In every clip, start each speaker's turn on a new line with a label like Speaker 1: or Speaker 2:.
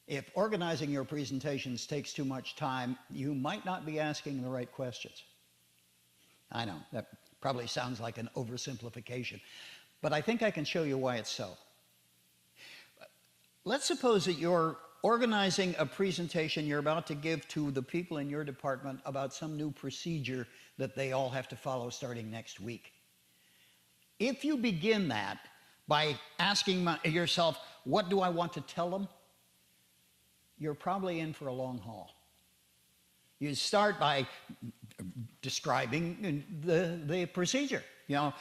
Speaker 1: If organizing your presentations takes too much time, you might not be asking the right questions. I know, that probably sounds like an oversimplification, but I think I can show you why it's so. Let's suppose that you're organizing a presentation you're about to give to the people in your department about some new procedure that they all have to follow starting next week. If you begin that by asking yourself, what do I want to tell them? You're probably in for a long haul. You start by describing the procedure. You know,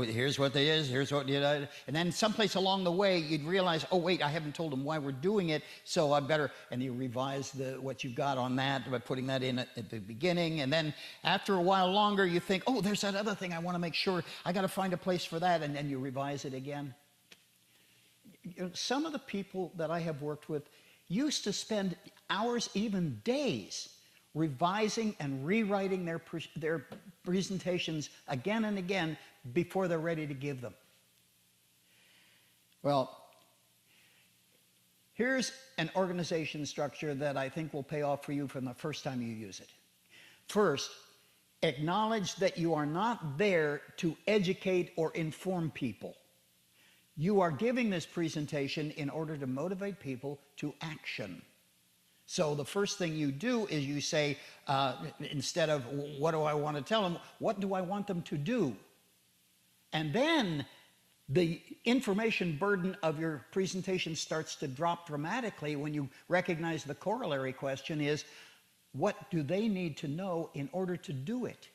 Speaker 1: here's what it is, here's what you know, and then someplace along the way you'd realize, oh wait, I haven't told them why we're doing it, so I better, and you revise what you've got on that by putting that in at the beginning, and then after a while longer you think, oh, there's that other thing I want to make sure, I got to find a place for that, and then you revise it again. You know, some of the people that I have worked with used to spend hours, even days, revising and rewriting their presentations again and again before they're ready to give them. Well, here's an organization structure that I think will pay off for you from the first time you use it. First, acknowledge that you are not there to educate or inform people. You are giving this presentation in order to motivate people to action. So the first thing you do is you say, instead of what do I want to tell them, what do I want them to do? And then the information burden of your presentation starts to drop dramatically when you recognize the corollary question is, what do they need to know in order to do it?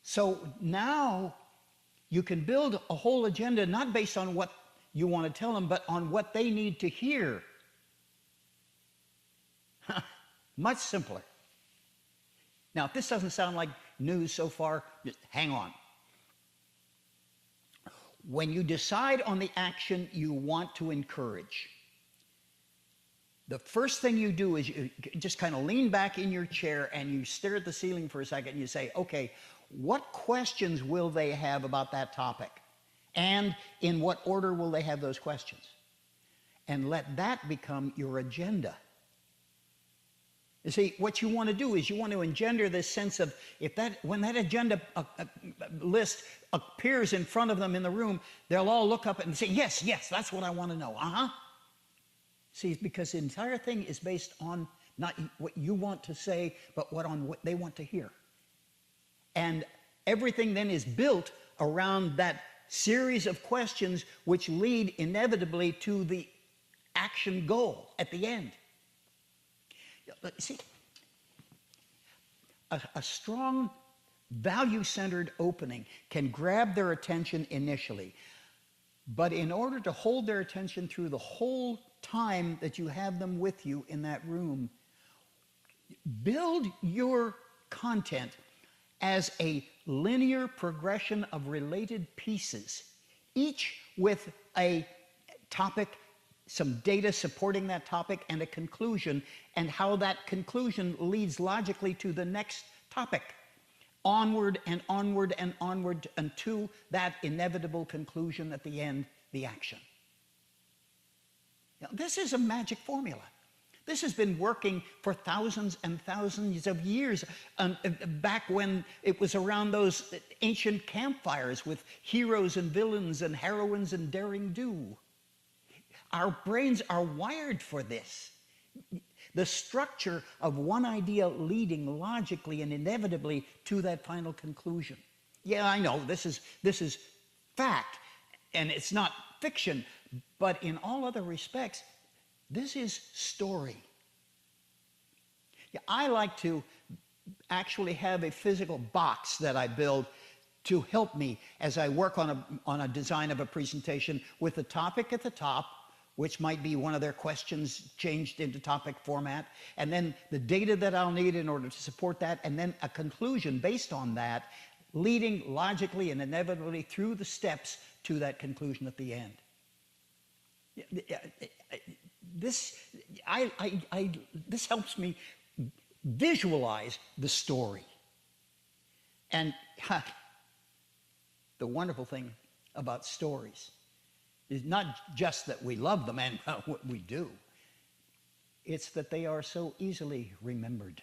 Speaker 1: So now you can build a whole agenda not based on what you want to tell them, but on what they need to hear. Much simpler. Now, if this doesn't sound like news so far, just hang on. When you decide on the action you want to encourage, the first thing you do is you just kind of lean back in your chair and you stare at the ceiling for a second and you say, okay, what questions will they have about that topic? And in what order will they have those questions? And let that become your agenda. You see, what you want to do is you want to engender this sense of, when that agenda list appears in front of them in the room, they'll all look up and say, yes, that's what I want to know. See, because the entire thing is based on not what you want to say, but on what they want to hear. And everything then is built around that series of questions which lead inevitably to the action goal at the end. See, a strong, value-centered opening can grab their attention initially, but in order to hold their attention through the whole time that you have them with you in that room, build your content as a linear progression of related pieces, each with a topic, some data supporting that topic, and a conclusion, and how that conclusion leads logically to the next topic, onward and onward and onward until that inevitable conclusion at the end, the action. Now, this is a magic formula. This has been working for thousands and thousands of years, back when it was around those ancient campfires with heroes and villains and heroines and daring do. Our brains are wired for this. The structure of one idea leading logically and inevitably to that final conclusion. Yeah, I know, this is fact, and it's not fiction, but in all other respects, this is story. Yeah, I like to actually have a physical box that I build to help me as I work on a design of a presentation with a topic at the top, which might be one of their questions changed into topic format, and then the data that I'll need in order to support that, and then a conclusion based on that, leading logically and inevitably through the steps to that conclusion at the end. This helps me visualize the story. And the wonderful thing about stories It's not just that we love them and what we do. It's that they are so easily remembered.